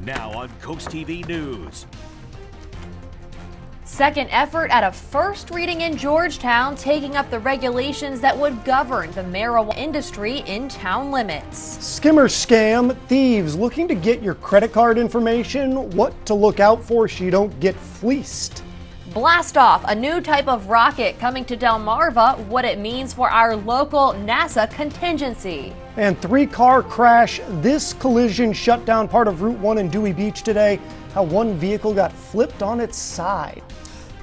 Now on CoastTV News. Second effort at a first reading in Georgetown, taking up the regulations that would govern the marijuana industry in town limits. Skimmer scam, thieves looking to get your credit card information, what to look out for so you don't get fleeced. Blast off, a new type of rocket coming to Delmarva, what it means for our local NASA contingency. And 3-car crash, this collision shut down part of Route 1 in Dewey Beach today, how one vehicle got flipped on its side.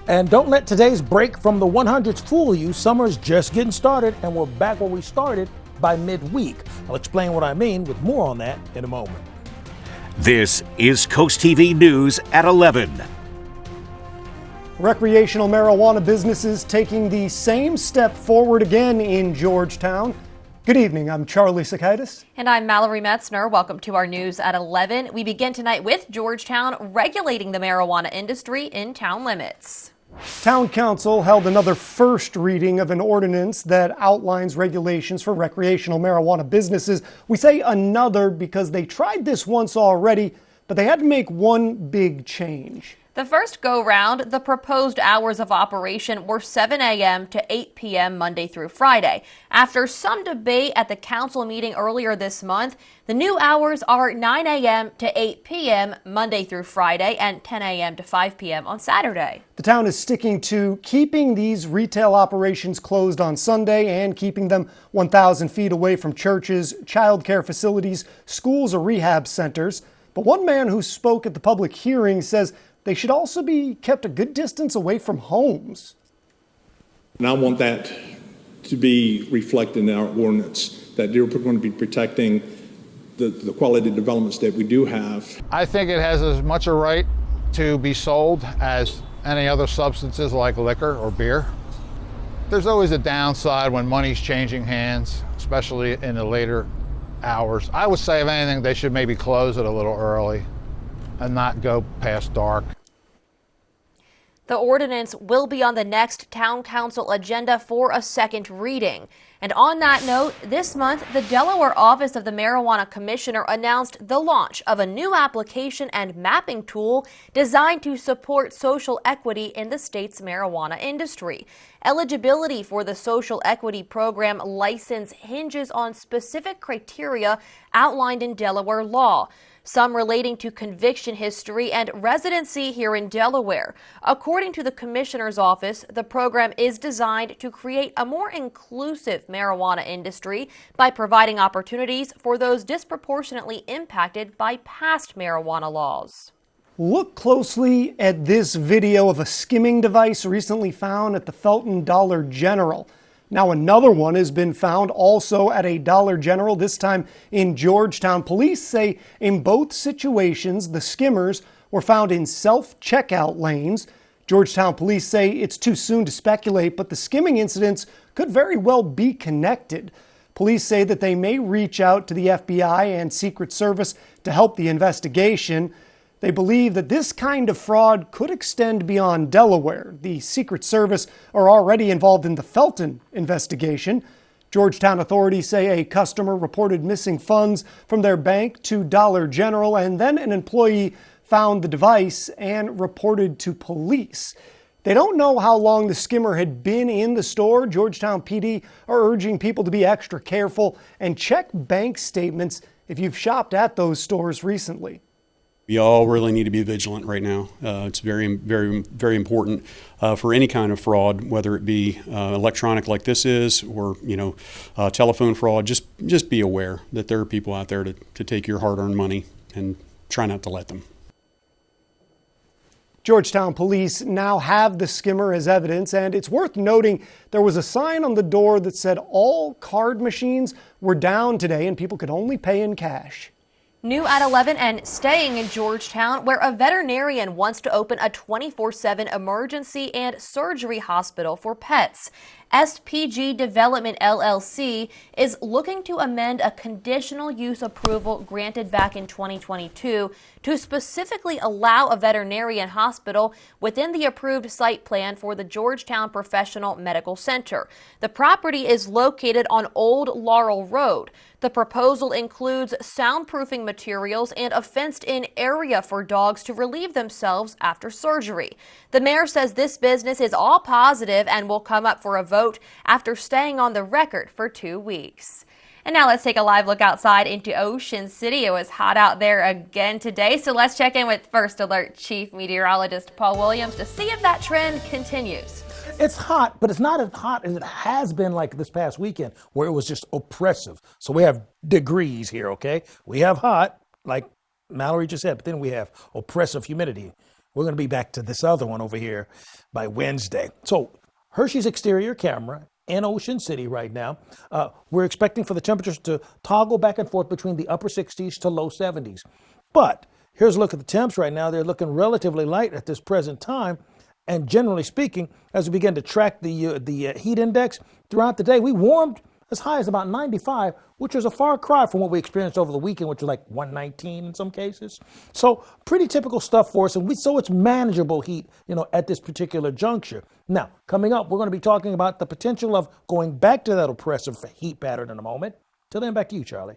And don't let today's break from the 100s fool you. Summer's just getting started and we're back where we started by midweek. I'll explain what I mean with more on that in a moment. This is CoastTV News at 11. Recreational marijuana businesses taking the same step forward again in Georgetown. Good evening, I'm Charlie Sakaitis. And I'm Mallory Metzner. Welcome to our News at 11. We begin tonight with Georgetown regulating the marijuana industry in town limits. Town Council held another first reading of an ordinance that outlines regulations for recreational marijuana businesses. We say another because they tried this once already, but they had to make one big change. The first go-round, the proposed hours of operation were 7 a.m. to 8 p.m. Monday through Friday. After some debate at the council meeting earlier this month, the new hours are 9 a.m. to 8 p.m. Monday through Friday and 10 a.m. to 5 p.m. on Saturday. The town is sticking to keeping these retail operations closed on Sunday and keeping them 1,000 feet away from churches, child care facilities, schools, or rehab centers. But one man who spoke at the public hearing says they should also be kept a good distance away from homes. And I want that to be reflected in our ordinance, that we're going to be protecting the quality developments that we do have. I think it has as much a right to be sold as any other substances like liquor or beer. There's always a downside when money's changing hands, especially in the later hours. I would say, if anything, they should maybe close it a little early and not go past dark. The ordinance will be on the next town council agenda for a second reading. And on that note, this month, the Delaware Office of the Marijuana Commissioner announced the launch of a new application and mapping tool designed to support social equity in the state's marijuana industry. Eligibility for the social equity program license hinges on specific criteria outlined in Delaware law, some relating to conviction history and residency here in Delaware. According to the Commissioner's Office, the program is designed to create a more inclusive marijuana industry by providing opportunities for those disproportionately impacted by past marijuana laws. Look closely at this video of a skimming device recently found at the Felton Dollar General. Now another one has been found also at a Dollar General, this time in Georgetown. Police say in both situations the skimmers were found in self-checkout lanes. Georgetown police say it's too soon to speculate, but the skimming incidents could very well be connected. Police say that they may reach out to the FBI and Secret Service to help the investigation. They believe that this kind of fraud could extend beyond Delaware. The Secret Service are already involved in the Felton investigation. Georgetown authorities say a customer reported missing funds from their bank to Dollar General, and then an employee found the device and reported to police. They don't know how long the skimmer had been in the store. Georgetown PD are urging people to be extra careful and check bank statements if you've shopped at those stores recently. We all really need to be vigilant right now. It's very, very, very important for any kind of fraud, whether it be electronic like this is, or telephone fraud. Just be aware that there are people out there to take your hard-earned money, and try not to let them. Georgetown police now have the skimmer as evidence, and it's worth noting there was a sign on the door that said all card machines were down today and people could only pay in cash. New at 11 and staying in Georgetown, where a veterinarian wants to open a 24/7 emergency and surgery hospital for pets. SPG Development LLC is looking to amend a conditional use approval granted back in 2022 to specifically allow a veterinarian hospital within the approved site plan for the Georgetown Professional Medical Center. The property is located on Old Laurel Road. The proposal includes soundproofing materials and a fenced-in area for dogs to relieve themselves after surgery. The mayor says this business is all positive and will come up for a vote after staying on the record for 2 weeks. And now let's take a live look outside into Ocean City. It was hot out there again today, so let's check in with First Alert Chief Meteorologist Paul Williams to see if that trend continues. It's hot, but it's not as hot as it has been like this past weekend where it was just oppressive. So we have degrees here, okay? We have hot, like Mallory just said, but then we have oppressive humidity. We're going to be back to this other one over here by Wednesday. So Hershey's exterior camera in Ocean City right now, we're expecting for the temperatures to toggle back and forth between the upper 60s to low 70s. But here's a look at the temps right now. They're looking relatively light at this present time. And generally speaking, as we begin to track the heat index throughout the day, we warmed as high as about 95, which is a far cry from what we experienced over the weekend, which was like 119 in some cases. So pretty typical stuff for us, and so it's manageable heat, at this particular juncture. Now, coming up, we're going to be talking about the potential of going back to that oppressive heat pattern in a moment. Till then, back to you, Charlie.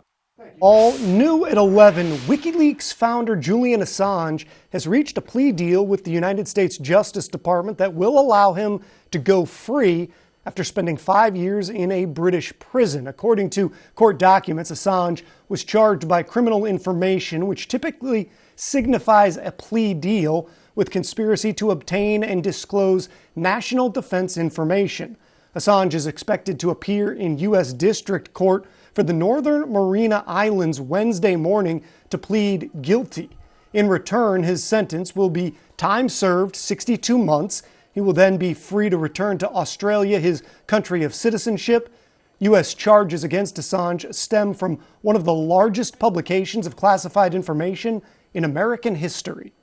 All new at 11, WikiLeaks founder Julian Assange has reached a plea deal with the United States Justice Department that will allow him to go free after spending 5 years in a British prison. According to court documents, Assange was charged by criminal information, which typically signifies a plea deal, with conspiracy to obtain and disclose national defense information. Assange is expected to appear in U.S. District Court for the Northern Mariana Islands Wednesday morning to plead guilty. In return, his sentence will be time served, 62 months. He will then be free to return to Australia, his country of citizenship. U.S. charges against Assange stem from one of the largest publications of classified information in American history.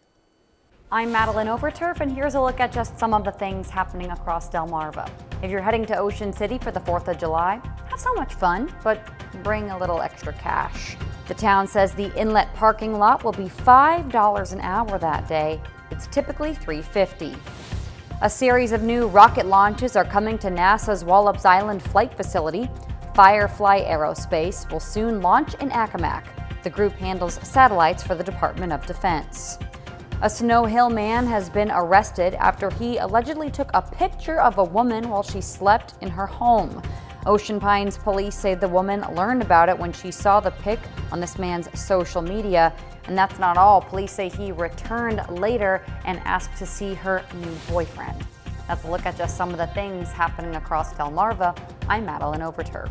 I'm Madeline Overturf, and here's a look at just some of the things happening across Delmarva. If you're heading to Ocean City for the 4th of July, have so much fun, but bring a little extra cash. The town says the inlet parking lot will be $5 an hour that day. It's typically $3.50. A series of new rocket launches are coming to NASA's Wallops Island flight facility. Firefly Aerospace will soon launch in Accomack. The group handles satellites for the Department of Defense. A Snow Hill man has been arrested after he allegedly took a picture of a woman while she slept in her home. Ocean Pines police say the woman learned about it when she saw the pic on this man's social media. And that's not all. Police say he returned later and asked to see her new boyfriend. That's a look at just some of the things happening across Delmarva. I'm Madeline Overturf.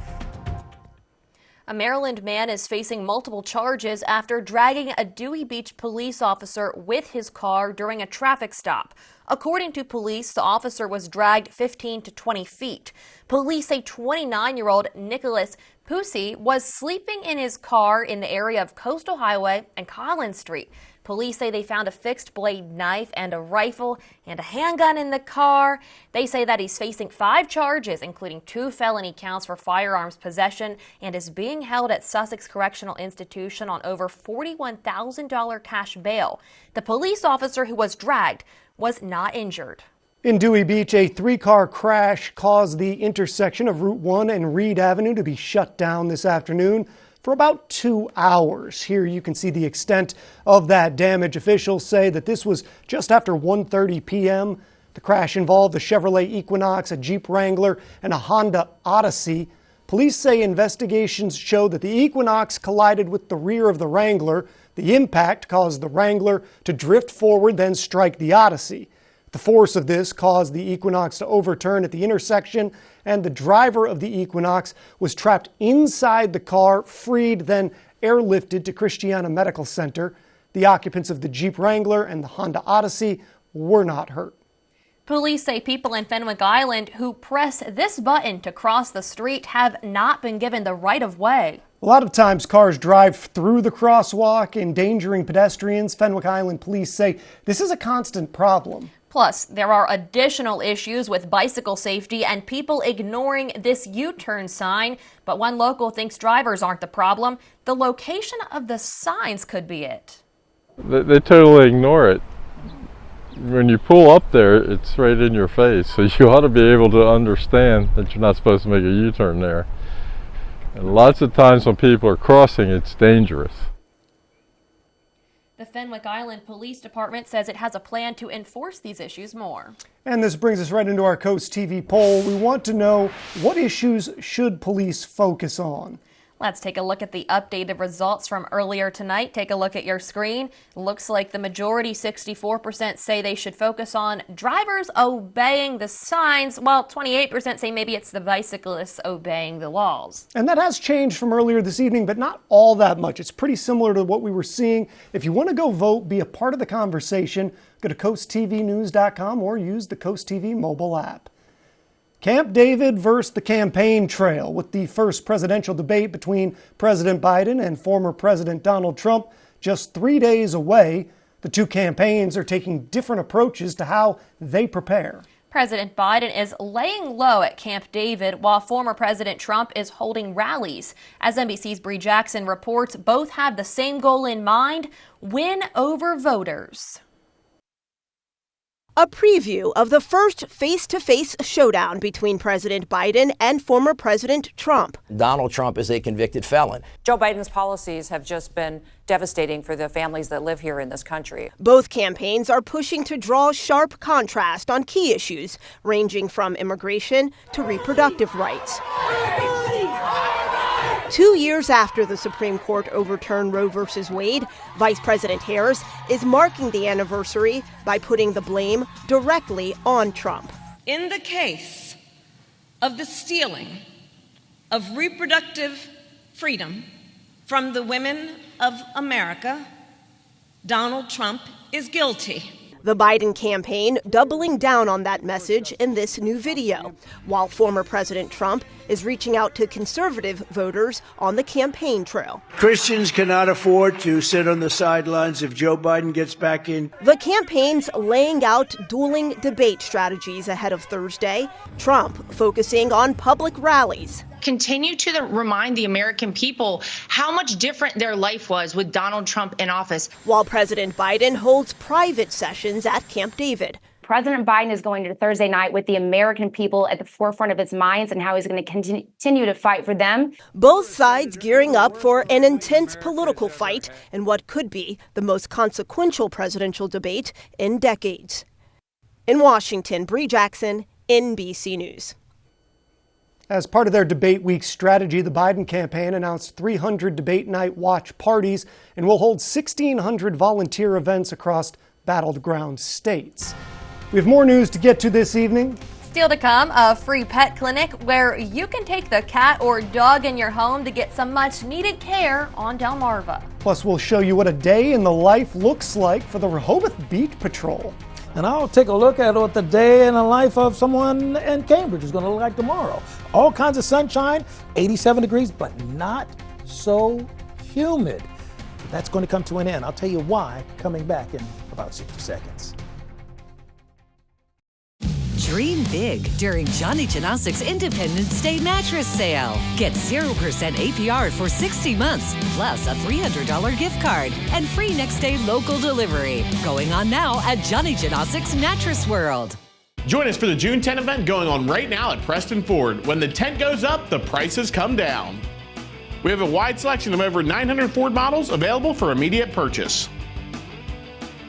A Maryland man is facing multiple charges after dragging a Dewey Beach police officer with his car during a traffic stop. According to police, the officer was dragged 15 to 20 feet. Police say 29-year-old Nicholas Pusey was sleeping in his car in the area of Coastal Highway and Collins Street. Police say they found a fixed-blade knife and a rifle and a handgun in the car. They say that he's facing 5 charges, including 2 felony counts for firearms possession, and is being held at Sussex Correctional Institution on over $41,000 cash bail. The police officer who was dragged was not injured. In Dewey Beach, a 3-car crash caused the intersection of Route 1 and Reed Avenue to be shut down this afternoon for about 2 hours. Here you can see the extent of that damage. Officials say that this was just after 1:30 p.m. The crash involved a Chevrolet Equinox, a Jeep Wrangler, and a Honda Odyssey. Police say investigations show that the Equinox collided with the rear of the Wrangler. The impact caused the Wrangler to drift forward, then strike the Odyssey. The force of this caused the Equinox to overturn at the intersection, and the driver of the Equinox was trapped inside the car, freed, then airlifted to Christiana Medical Center. The occupants of the Jeep Wrangler and the Honda Odyssey were not hurt. Police say people in Fenwick Island who press this button to cross the street have not been given the right of way. A lot of times cars drive through the crosswalk, endangering pedestrians. Fenwick Island police say this is a constant problem. Plus, there are additional issues with bicycle safety and people ignoring this U-turn sign. But one local thinks drivers aren't the problem. The location of the signs could be it. They totally ignore it. When you pull up there, it's right in your face. So you ought to be able to understand that you're not supposed to make a U-turn there. And lots of times when people are crossing, it's dangerous. The Fenwick Island Police Department says it has a plan to enforce these issues more. And this brings us right into our Coast TV poll. We want to know, what issues should police focus on? Let's take a look at the updated results from earlier tonight. Take a look at your screen. Looks like the majority, 64%, say they should focus on drivers obeying the signs, while 28% say maybe it's the bicyclists obeying the laws. And that has changed from earlier this evening, but not all that much. It's pretty similar to what we were seeing. If you want to go vote, be a part of the conversation, go to coasttvnews.com or use the Coast TV mobile app. Camp David versus the campaign trail, with the first presidential debate between President Biden and former President Donald Trump just 3 days away. The two campaigns are taking different approaches to how they prepare. President Biden is laying low at Camp David, while former President Trump is holding rallies. As NBC's Bree Jackson reports, both have the same goal in mind: win over voters. A preview of the first face-to-face showdown between President Biden and former President Trump. Donald Trump is a convicted felon. Joe Biden's policies have just been devastating for the families that live here in this country. Both campaigns are pushing to draw sharp contrast on key issues, ranging from immigration to reproductive rights. 2 years after the Supreme Court overturned Roe v. Wade, Vice President Harris is marking the anniversary by putting the blame directly on Trump. In the case of the stealing of reproductive freedom from the women of America, Donald Trump is guilty. The Biden campaign doubling down on that message in this new video, while former President Trump is reaching out to conservative voters on the campaign trail. Christians cannot afford to sit on the sidelines if Joe Biden gets back in. The campaigns laying out dueling debate strategies ahead of Thursday. Trump focusing on public rallies. Continue to remind the American people how much different their life was with Donald Trump in office. While President Biden holds private sessions at Camp David. President Biden is going to Thursday night with the American people at the forefront of his minds and how he's going to continue to fight for them. Both sides gearing up for an intense political fight in what could be the most consequential presidential debate in decades. In Washington, Bree Jackson, NBC News. As part of their debate week strategy, the Biden campaign announced 300 debate night watch parties and will hold 1,600 volunteer events across battleground states. We have more news to get to this evening. Still to come, a free pet clinic where you can take the cat or dog in your home to get some much needed care on Delmarva. Plus, we'll show you what a day in the life looks like for the Rehoboth Beach Patrol. And I'll take a look at what the day in the life of someone in Cambridge is going to look like tomorrow. All kinds of sunshine, 87 degrees, but not so humid. That's going to come to an end. I'll tell you why coming back in about 60 seconds. Dream big during Johnny Janasic's Independence Day mattress sale. Get 0% APR for 60 months, plus a $300 gift card and free next day local delivery. Going on now at Johnny Janasic's Mattress World. Join us for the June 10 event going on right now at Preston Ford. When the tent goes up, the prices come down. We have a wide selection of over 900 Ford models available for immediate purchase.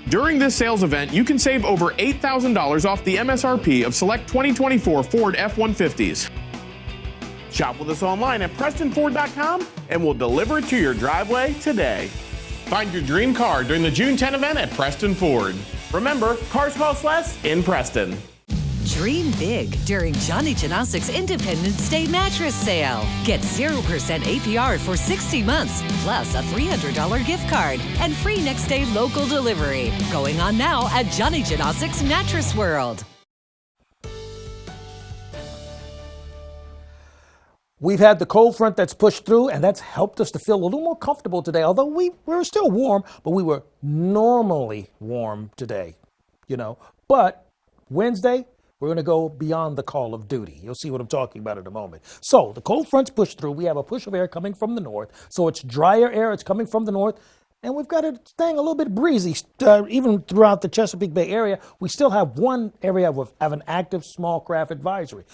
During this sales event, you can save over $8,000 off the MSRP of select 2024 Ford F-150s. Shop with us online at PrestonFord.com and we'll deliver it to your driveway today. Find your dream car during the June 10 event at Preston Ford. Remember, cars cost less in Preston. Dream big during Johnny Janasic's Independence Day mattress sale. Get 0% APR for 60 months, plus a $300 gift card and free next day local delivery. Going on now at Johnny Janasic's Mattress World. We've had the cold front that's pushed through, and that's helped us to feel a little more comfortable today. Although we were still warm, but we were normally warm today, But Wednesday, we're going to go beyond the call of duty. You'll see what I'm talking about in a moment. So the cold front's pushed through. We have a push of air coming from the north. So it's drier air. It's coming from the north. And we've got it staying a little bit breezy, even throughout the Chesapeake Bay area. We still have one area of an active small craft advisory.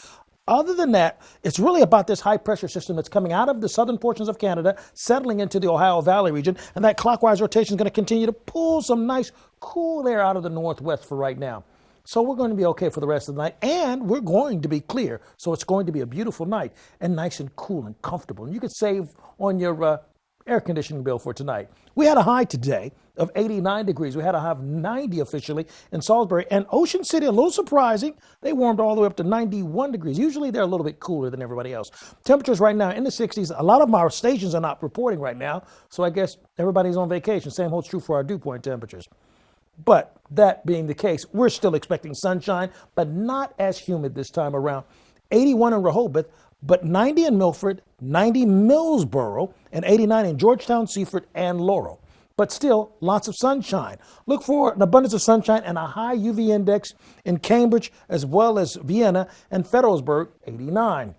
Other than that, it's really about this high pressure system that's coming out of the southern portions of Canada, settling into the Ohio Valley region. And that clockwise rotation is going to continue to pull some nice cool air out of the northwest for right now. So we're going to be okay for the rest of the night, and we're going to be clear. So it's going to be a beautiful night and nice and cool and comfortable. And you could save on your air conditioning bill for tonight. We had a high today of 89 degrees. We had a high of 90 officially in Salisbury. And Ocean City, a little surprising, they warmed all the way up to 91 degrees. Usually they're a little bit cooler than everybody else. Temperatures right now in the 60s. A lot of our stations are not reporting right now, so I guess everybody's on vacation. Same holds true for our dew point temperatures. But that being the case, we're still expecting sunshine, but not as humid this time around. 81 in Rehoboth, but 90 in Milford, 90 Millsboro, and 89 in Georgetown, Seaford, and Laurel. But still, lots of sunshine. Look for an abundance of sunshine and a high UV index in Cambridge, as well as Vienna and Federalsburg, 89.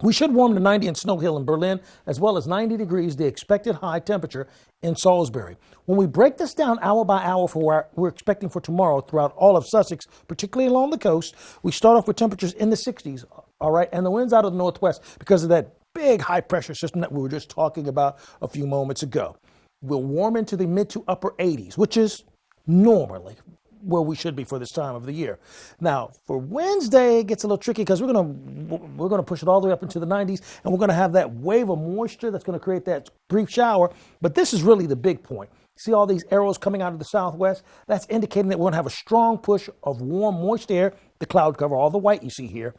We should warm to 90 in Snow Hill in Berlin, as well as 90 degrees, the expected high temperature in Salisbury. When we break this down hour by hour for what we're expecting for tomorrow throughout all of Sussex, particularly along the coast, we start off with temperatures in the 60s, all right, and the winds out of the northwest because of that big high pressure system that we were just talking about a few moments ago. We'll warm into the mid to upper 80s, which is normally where we should be for this time of the year. Now, for Wednesday, it gets a little tricky because we're gonna push it all the way up into the 90s, and we're gonna have that wave of moisture that's gonna create that brief shower. But this is really the big point. See all these arrows coming out of the southwest? That's indicating that we're gonna have a strong push of warm, moist air, the cloud cover, all the white you see here.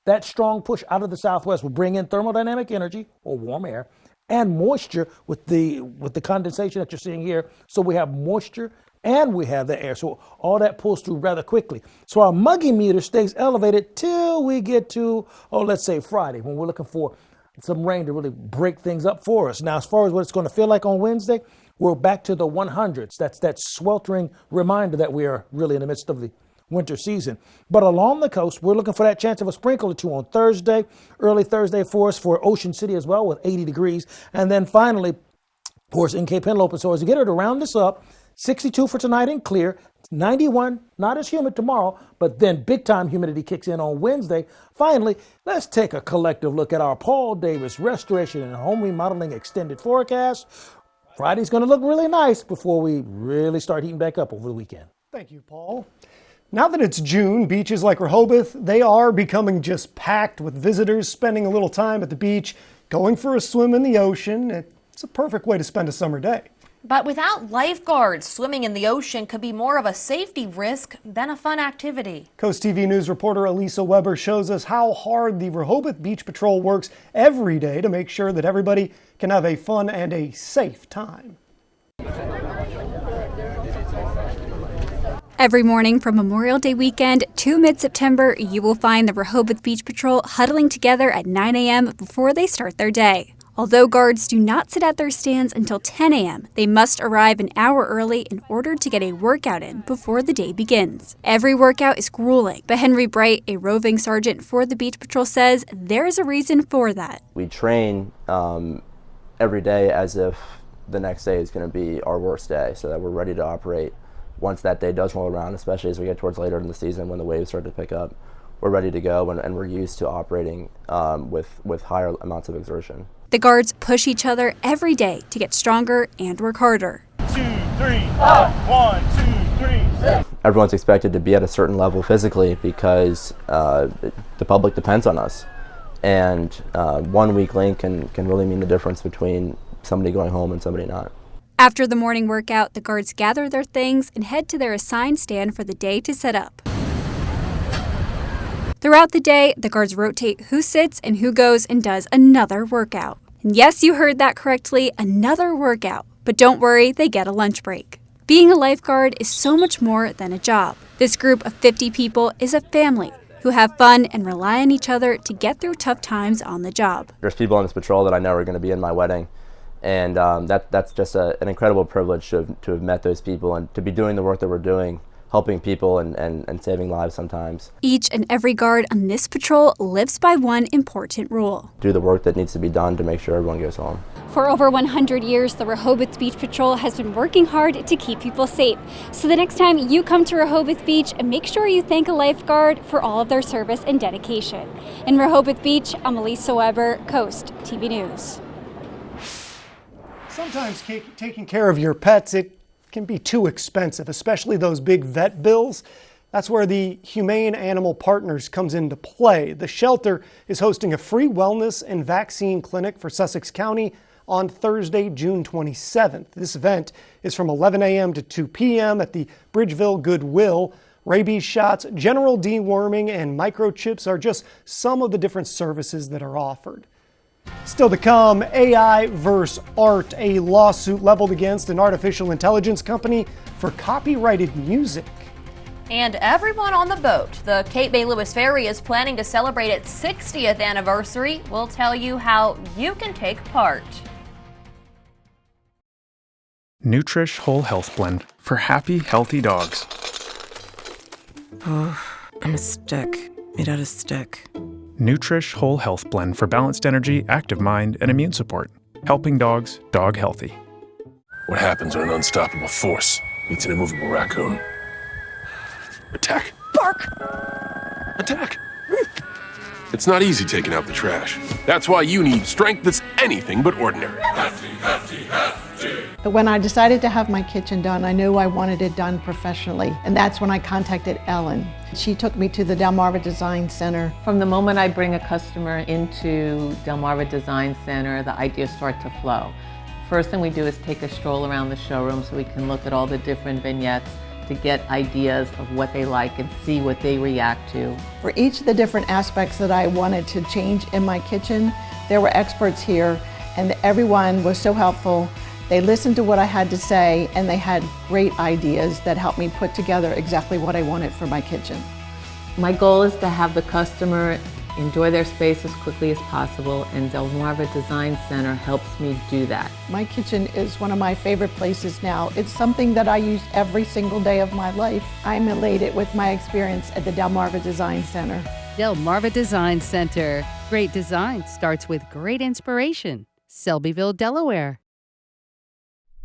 That strong push out of the southwest will bring in thermodynamic energy, or warm air, and moisture with the condensation that you're seeing here. So we have moisture and we have the air. So all that pulls through rather quickly. So our muggy meter stays elevated till we get to, let's say Friday, when we're looking for some rain to really break things up for us. Now, as far as what it's going to feel like on Wednesday, we're back to the 100s. That's that sweltering reminder that we are really in the midst of the winter season. But along the coast, we're looking for that chance of a sprinkle or two on Thursday, early Thursday for us for Ocean City as well with 80 degrees. And then finally, of course, in Cape Henlopen. So as we get her to round this up, 62 for tonight and clear, 91, not as humid tomorrow, but then big time humidity kicks in on Wednesday. Finally, let's take a collective look at our Paul Davis Restoration and Home Remodeling Extended Forecast. Friday's going to look really nice before we really start heating back up over the weekend. Thank you, Paul. Now that it's June, beaches like Rehoboth, they are becoming just packed with visitors spending a little time at the beach, going for a swim in the ocean. It's a perfect way to spend a summer day. But without lifeguards, swimming in the ocean could be more of a safety risk than a fun activity. CoastTV News reporter Elisa Weber shows us how hard the Rehoboth Beach Patrol works every day to make sure that everybody can have a fun and a safe time. Every morning from Memorial Day weekend to mid-September, you will find the Rehoboth Beach Patrol huddling together at 9 a.m. before they start their day. Although guards do not sit at their stands until 10 a.m., they must arrive an hour early in order to get a workout in before the day begins. Every workout is grueling, but Henry Bright, a roving sergeant for the Beach Patrol, says there is a reason for that. We train every day as if the next day is going to be our worst day, so that we're ready to operate once that day does roll around, especially as we get towards later in the season when the waves start to pick up. We're ready to go, and we're used to operating with higher amounts of exertion. The guards push each other every day to get stronger and work harder. 2, 3, up. 1, 2, 3, 6. Everyone's expected to be at a certain level physically because the public depends on us. And 1 weak link can really mean the difference between somebody going home and somebody not. After the morning workout, the guards gather their things and head to their assigned stand for the day to set up. Throughout the day, the guards rotate who sits and who goes and does another workout. And yes, you heard that correctly, another workout. But don't worry, they get a lunch break. Being a lifeguard is so much more than a job. This group of 50 people is a family who have fun and rely on each other to get through tough times on the job. There's people on this patrol that I know are going to be in my wedding, and that's just an incredible privilege to have met those people and to be doing the work that we're doing, helping people and saving lives sometimes. Each and every guard on this patrol lives by one important rule. Do the work that needs to be done to make sure everyone goes home. For over 100 years, the Rehoboth Beach Patrol has been working hard to keep people safe. So the next time you come to Rehoboth Beach, make sure you thank a lifeguard for all of their service and dedication. In Rehoboth Beach, I'm Elisa Weber, Coast TV News. Sometimes taking care of your pets, it can be too expensive, especially those big vet bills. That's where the Humane Animal Partners comes into play. The shelter is hosting a free wellness and vaccine clinic for Sussex County on Thursday, June 27th. This event is from 11 a.m. to 2 p.m. at the Bridgeville Goodwill. Rabies shots, general deworming, and microchips are just some of the different services that are offered. Still to come, AI versus art, a lawsuit leveled against an artificial intelligence company for copyrighted music. And everyone on the boat. The Cape May Lewis Ferry is planning to celebrate its 60th anniversary. We'll tell you how you can take part. Nutrish Whole Health Blend for happy, healthy dogs. Oh, I'm a stick made out of stick. Nutrish Whole Health Blend for balanced energy, active mind, and immune support. Helping dogs dog healthy. What happens when an unstoppable force meets an immovable raccoon? Attack. Bark! Attack! It's not easy taking out the trash. That's why you need strength that's anything but ordinary. When I decided to have my kitchen done, I knew I wanted it done professionally, and that's when I contacted Ellen. She took me to the Delmarva Design Center. From the moment I bring a customer into Delmarva Design Center, the ideas start to flow. First thing we do is take a stroll around the showroom so we can look at all the different vignettes to get ideas of what they like and see what they react to. For each of the different aspects that I wanted to change in my kitchen, there were experts here, and everyone was so helpful. They listened to what I had to say, and they had great ideas that helped me put together exactly what I wanted for my kitchen. My goal is to have the customer enjoy their space as quickly as possible, and Delmarva Design Center helps me do that. My kitchen is one of my favorite places now. It's something that I use every single day of my life. I'm elated with my experience at the Delmarva Design Center. Delmarva Design Center. Great design starts with great inspiration. Selbyville, Delaware.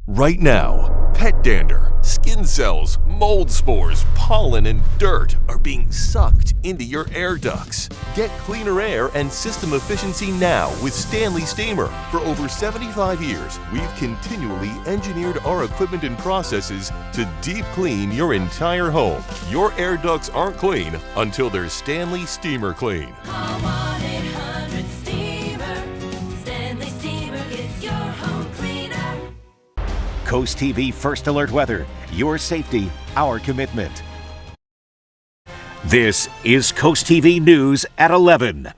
Right now, pet dander, skin cells, mold spores, pollen, and dirt are being sucked into your air ducts. Get cleaner air and system efficiency now with Stanley Steamer. For over 75 years, we've continually engineered our equipment and processes to deep clean your entire home. Your air ducts aren't clean until they're Stanley Steamer clean. Coast TV First Alert Weather. Your safety, our commitment. This is Coast TV News at 11.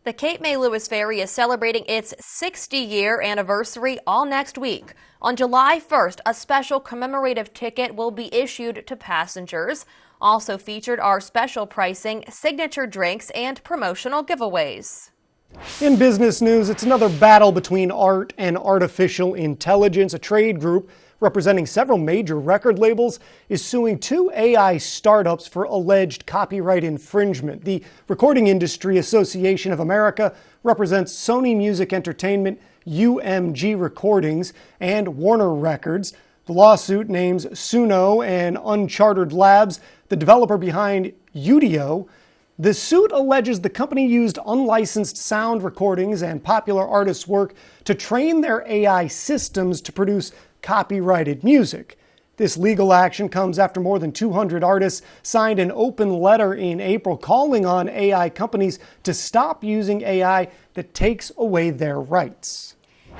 The Cape May Lewis Ferry is celebrating its 60-year anniversary all next week. On July 1st, a special commemorative ticket will be issued to passengers. Also featured are special pricing, signature drinks, and promotional giveaways. In business news, it's another battle between art and artificial intelligence. A trade group representing several major record labels is suing two AI startups for alleged copyright infringement. The Recording Industry Association of America represents Sony Music Entertainment, UMG Recordings, and Warner Records. The lawsuit names Suno and Uncharted Labs, the developer behind Udio. The suit alleges the company used unlicensed sound recordings and popular artists' work to train their AI systems to produce copyrighted music. This legal action comes after more than 200 artists signed an open letter in April calling on AI companies to stop using AI that takes away their rights.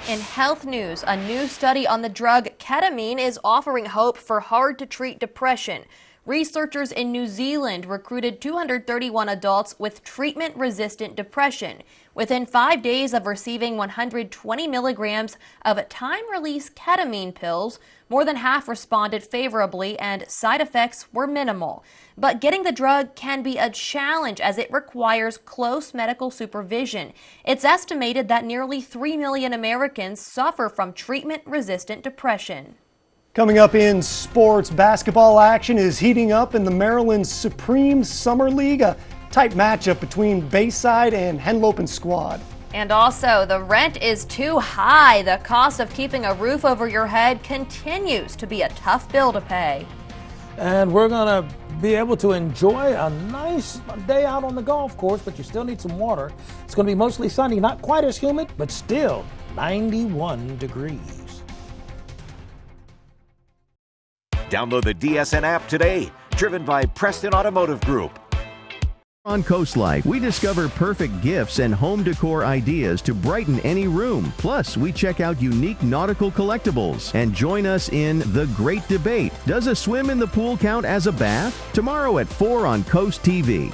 In health news, a new study on the drug ketamine is offering hope for hard-to-treat depression. Researchers in New Zealand recruited 231 adults with treatment-resistant depression. Within 5 days of receiving 120 milligrams of time-release ketamine pills, more than half responded favorably and side effects were minimal. But getting the drug can be a challenge as it requires close medical supervision. It's estimated that nearly 3 million Americans suffer from treatment-resistant depression. Coming up in sports, basketball action is heating up in the Maryland Supreme Summer League, a tight matchup between Bayside and Henlopen squad. And also, the rent is too high. The cost of keeping a roof over your head continues to be a tough bill to pay. And we're going to be able to enjoy a nice day out on the golf course, but you still need some water. It's going to be mostly sunny, not quite as humid, but still 91 degrees. Download the DSN app today, driven by Preston Automotive Group. On Coast Life, we discover perfect gifts and home decor ideas to brighten any room. Plus, we check out unique nautical collectibles and join us in The Great Debate. Does a swim in the pool count as a bath? Tomorrow at 4 on Coast TV.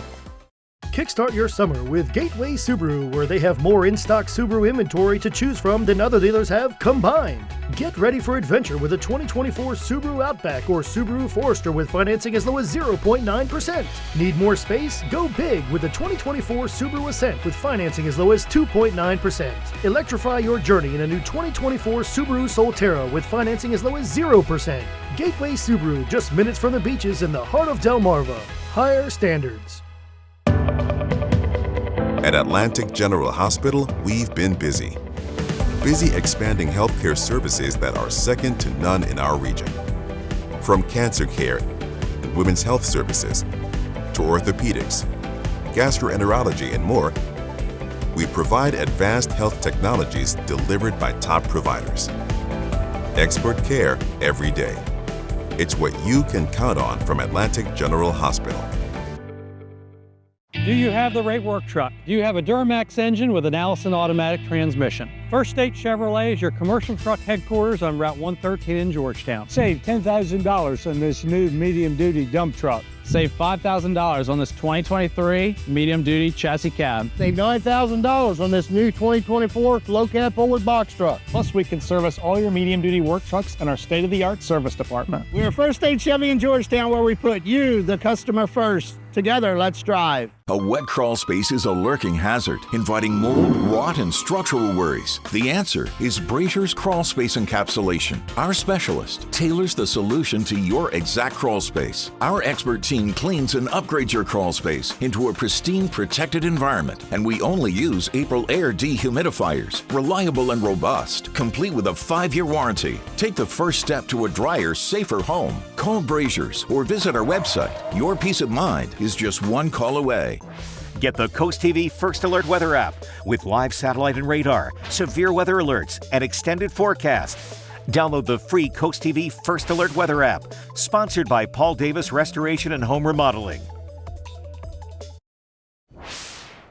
Kickstart your summer with Gateway Subaru, where they have more in-stock Subaru inventory to choose from than other dealers have combined. Get ready for adventure with a 2024 Subaru Outback or Subaru Forester with financing as low as 0.9%. Need more space? Go big with the 2024 Subaru Ascent with financing as low as 2.9%. Electrify your journey in a new 2024 Subaru Solterra with financing as low as 0%. Gateway Subaru, just minutes from the beaches in the heart of Delmarva. Higher standards. At Atlantic General Hospital, we've been busy. Busy expanding healthcare services that are second to none in our region. From cancer care and women's health services to orthopedics, gastroenterology, and more, we provide advanced health technologies delivered by top providers. Expert care every day. It's what you can count on from Atlantic General Hospital. Do you have the right work truck? Do you have a Duramax engine with an Allison automatic transmission? First State Chevrolet is your commercial truck headquarters on Route 113 in Georgetown. Save $10,000 on this new medium-duty dump truck. Save $5,000 on this 2023 medium-duty chassis cab. Save $9,000 on this new 2024 low-cab forward box truck. Plus, we can service all your medium-duty work trucks in our state-of-the-art service department. We're First State Chevy in Georgetown, where we put you, the customer, first. Together, let's drive. A wet crawl space is a lurking hazard, inviting mold, rot, and structural worries. The answer is Brazier's Crawl Space Encapsulation. Our specialist tailors the solution to your exact crawl space. Our expert team cleans and upgrades your crawl space into a pristine, protected environment, and we only use April Air dehumidifiers, reliable and robust, complete with a 5-year warranty. Take the first step to a drier, safer home. Call Brazier's or visit our website. Your peace of mind is just one call away. Get the CoastTV First Alert Weather app with live satellite and radar, severe weather alerts, and extended forecast. Download the free CoastTV First Alert Weather app, sponsored by Paul Davis Restoration and Home Remodeling.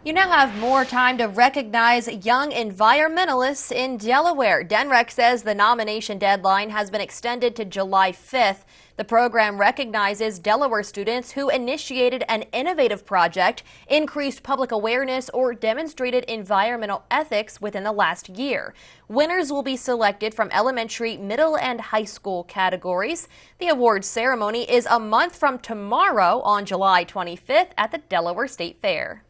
You now have more time to recognize young environmentalists in Delaware. DENREC says the nomination deadline has been extended to July 5th. The program recognizes Delaware students who initiated an innovative project, increased public awareness, or demonstrated environmental ethics within the last year. Winners will be selected from elementary, middle, and high school categories. The awards ceremony is a month from tomorrow on July 25th at the Delaware State Fair.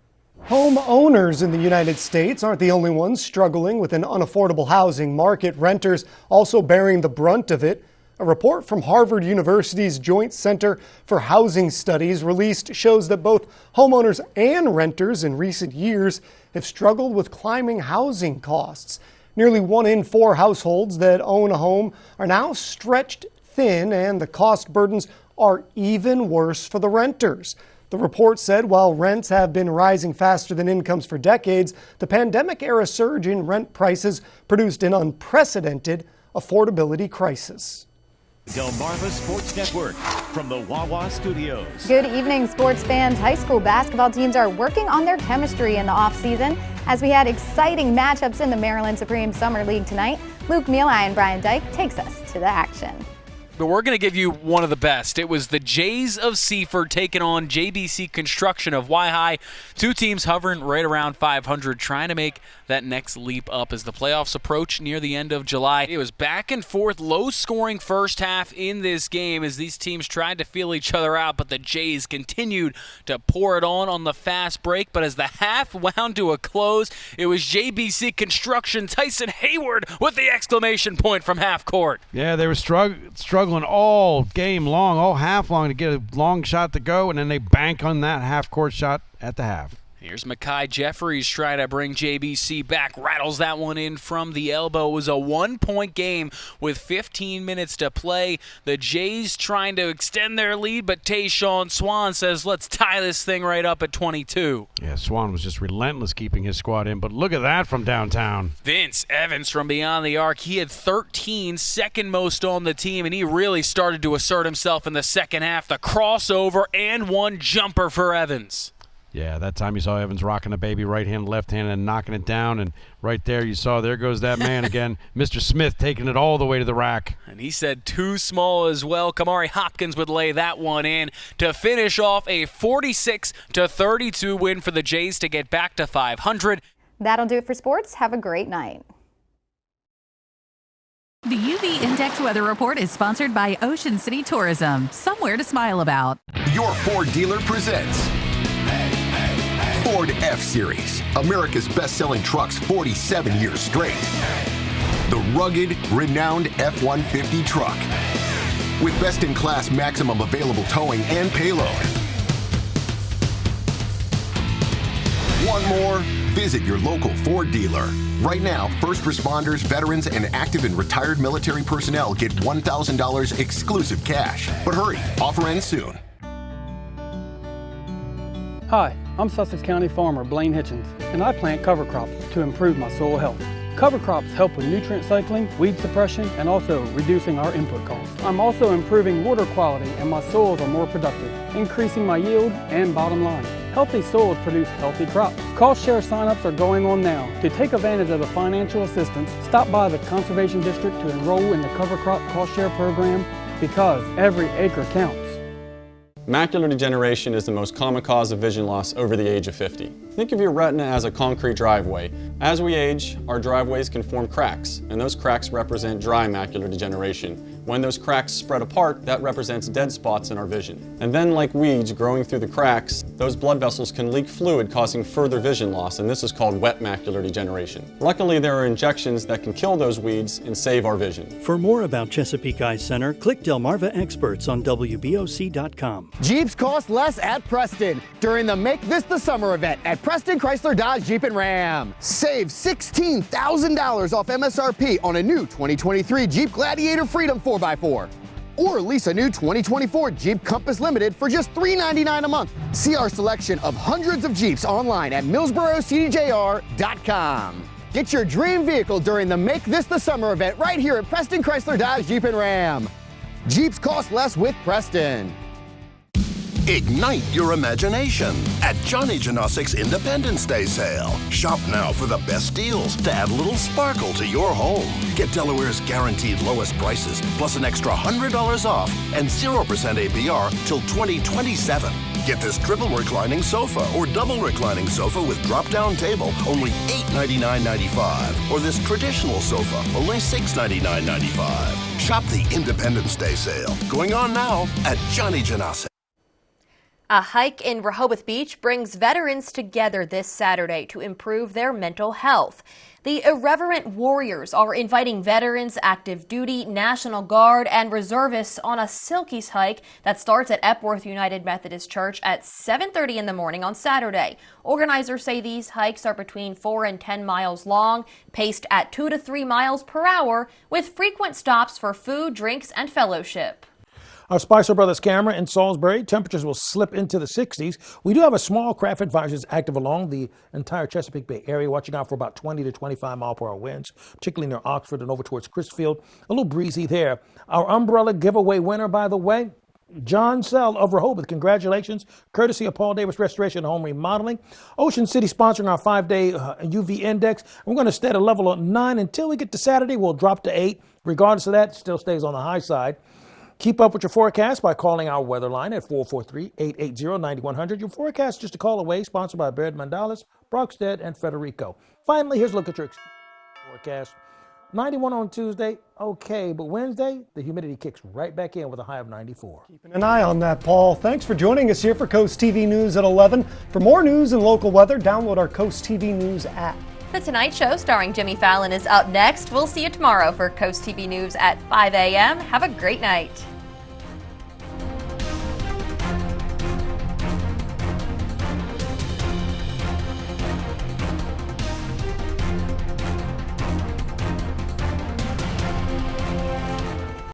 Homeowners in the United States aren't the only ones struggling with an unaffordable housing market. Renters also bearing the brunt of it. A report from Harvard University's Joint Center for Housing Studies released shows that both homeowners and renters in recent years have struggled with climbing housing costs. Nearly 1 in 4 households that own a home are now stretched thin, and the cost burdens are even worse for the renters. The report said while rents have been rising faster than incomes for decades, the pandemic-era surge in rent prices produced an unprecedented affordability crisis. Delmarva Sports Network from the Wawa Studios. Good evening, sports fans. High school basketball teams are working on their chemistry in the offseason as we had exciting matchups in the Maryland Supreme Summer League tonight. Luke Mealy and Brian Dyke takes us to the action. but we're going to give you one of the best. It was the Jays of Seaford taking on JBC Construction of Waihi. Two teams hovering right around 500, trying to make that next leap up as the playoffs approach near the end of July. It was back and forth, low-scoring first half in this game as these teams tried to feel each other out, but the Jays continued to pour it on the fast break. But as the half wound to a close, it was JBC Construction Tyson Hayward with the exclamation point from half court. Yeah, they were struggling all game long, all half long to get a long shot to go, and then they bank on that half-court shot at the half. Here's Makai Jeffries trying to bring JBC back. Rattles that one in from the elbow. It was a 1-point game with 15 minutes to play. The Jays trying to extend their lead, but Tayshawn Swan says, let's tie this thing right up at 22. Yeah, Swan was just relentless keeping his squad in, but look at that from downtown. Vince Evans from beyond the arc. He had 13, second most on the team, and he really started to assert himself in the second half. The crossover and one jumper for Evans. Yeah, that time you saw Evans rocking the baby right hand, left hand, and knocking it down. And right there you saw, there goes that man again, Mr. Smith taking it all the way to the rack. And he said too small as well. Kamari Hopkins would lay that one in to finish off a 46-32 win for the Jays to get back to 500. That'll do it for sports. Have a great night. The UV Index Weather Report is sponsored by Ocean City Tourism. Somewhere to smile about. Your Ford dealer presents Ford F-Series, America's best-selling trucks 47 years straight. The rugged, renowned F-150 truck with best-in-class maximum available towing and payload. Want more? Visit your local Ford dealer. Right now, first responders, veterans, and active and retired military personnel get $1,000 exclusive cash. But hurry, offer ends soon. Hi, I'm Sussex County farmer Blaine Hitchens, and I plant cover crops to improve my soil health. Cover crops help with nutrient cycling, weed suppression, and also reducing our input costs. I'm also improving water quality, and my soils are more productive, increasing my yield and bottom line. Healthy soils produce healthy crops. Cost share signups are going on now. To take advantage of the financial assistance, stop by the Conservation District to enroll in the cover crop cost share program because every acre counts. Macular degeneration is the most common cause of vision loss over the age of 50. Think of your retina as a concrete driveway. As we age, our driveways can form cracks, and those cracks represent dry macular degeneration. When those cracks spread apart, that represents dead spots in our vision. And then, like weeds growing through the cracks, those blood vessels can leak fluid, causing further vision loss, and this is called wet macular degeneration. Luckily, there are injections that can kill those weeds and save our vision. For more about Chesapeake Eye Center, click Delmarva Experts on WBOC.com. Jeeps cost less at Preston during the Make This the Summer event at Preston Chrysler Dodge Jeep and Ram. Save $16,000 off MSRP on a new 2023 Jeep Gladiator Freedom 4x4. Or lease a new 2024 Jeep Compass Limited for just $399 a month. See our selection of hundreds of Jeeps online at MillsboroCDJR.com. Get your dream vehicle during the Make This the Summer event right here at Preston Chrysler Dodge Jeep and Ram. Jeeps cost less with Preston. Ignite your imagination at Johnny Janosik's Independence Day sale. Shop now for the best deals to add a little sparkle to your home. Get Delaware's guaranteed lowest prices, plus an extra $100 off and 0% APR till 2027. Get this triple reclining sofa or double reclining sofa with drop-down table, only $899.95. Or this traditional sofa, only $699.95. Shop the Independence Day sale, going on now at Johnny Janosik. A hike in Rehoboth Beach brings veterans together this Saturday to improve their mental health. The Irreverent Warriors are inviting veterans, active duty, National Guard, and reservists on a Silkies hike that starts at Epworth United Methodist Church at 7:30 in the morning on Saturday. Organizers say these hikes are between 4 and 10 miles long, paced at 2 to 3 miles per hour, with frequent stops for food, drinks, and fellowship. Our Spicer Brothers camera in Salisbury, temperatures will slip into the 60s. We do have a small craft advisories active along the entire Chesapeake Bay area, watching out for about 20 to 25 mile per hour winds, particularly near Oxford and over towards Chrisfield. A little breezy there. Our umbrella giveaway winner, by the way, John Sell of Rehoboth. Congratulations, courtesy of Paul Davis Restoration and Home Remodeling. Ocean City sponsoring our 5-day UV index. We're going to stay at a level of 9 until we get to Saturday. We'll drop to 8. Regardless of that, it still stays on the high side. Keep up with your forecast by calling our weather line at 443-880-9100. Your forecast just a call away, sponsored by Baird Mandales, Brockstead, and Federico. Finally, here's a look at your forecast. 91 on Tuesday, okay, but Wednesday, the humidity kicks right back in with a high of 94. Keeping an eye on that, Paul. Thanks for joining us here for Coast TV News at 11. For more news and local weather, download our Coast TV News app. The Tonight Show starring Jimmy Fallon is up next. We'll see you tomorrow for Coast TV News at 5 a.m. Have a great night.